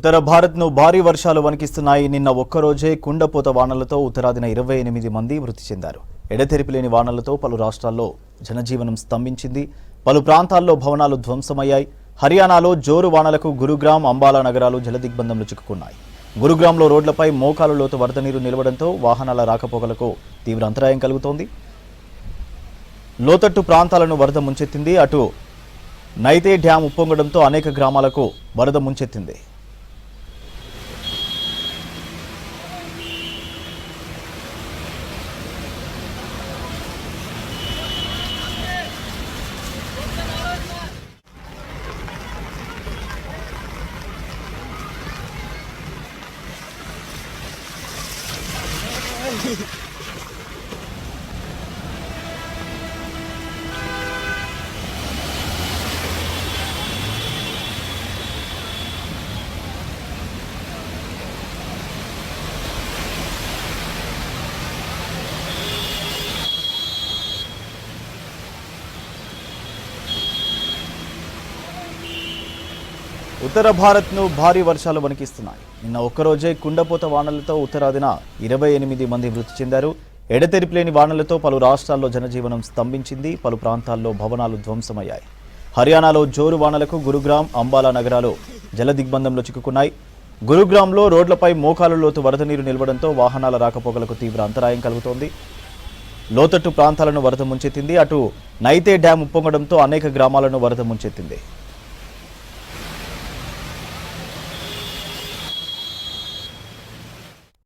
ఉత్తర భారత్ను భారీ వర్షాలు వణికిస్తున్నాయి. నిన్న ఒక్కరోజే కుండపోత వానలతో ఉత్తరాదిన 28 మంది మృతి చెందారు. ఎడతెరిపిలేని వానలతో పలు రాష్ట్రాల్లో జనజీవనం స్తంభించింది. పలు ప్రాంతాల్లో భవనాలు ధ్వంసమయ్యాయి. హర్యానాలో జోరు వానలకు గురుగ్రామ్, అంబాలా నగరాలు జలదిగ్బంధంలో చిక్కుకున్నాయి. గురుగ్రామ్లో రోడ్లపై మోకాలు లోతు వరద నీరు నిలవడంతో వాహనాల రాకపోకలకు తీవ్ర అంతరాయం కలుగుతోంది. లోతట్టు ప్రాంతాలను వరద ముంచెత్తింది. అటు నైతే డ్యాం ఉప్పొంగడంతో అనేక గ్రామాలకు వరద ముంచెత్తింది. ఉత్తర భారత్ను భారీ వర్షాలు వణికిస్తున్నాయి. నిన్న ఒక్కరోజే కుండపోత వానలతో ఉత్తరాదిన 28 మంది మృతి చెందారు. ఎడతెరిపిలేని వానలతో పలు రాష్ట్రాల్లో జనజీవనం స్తంభించింది. పలు ప్రాంతాల్లో భవనాలు ధ్వంసమయ్యాయి. హర్యానాలో జోరు వానలకు గురుగ్రామ్, అంబాలా నగరాలు జలదిగ్బంధంలో చిక్కుకున్నాయి. గురుగ్రామ్లో రోడ్లపై మోకాలు లోతు వరద నీరు నిలవడంతో వాహనాల రాకపోకలకు తీవ్ర అంతరాయం కలుగుతోంది. లోతట్టు ప్రాంతాలను వరద ముంచెత్తింది. అటు నైతే డ్యాం ఉప్పొంగడంతో అనేక గ్రామాలను వరద ముంచెత్తింది.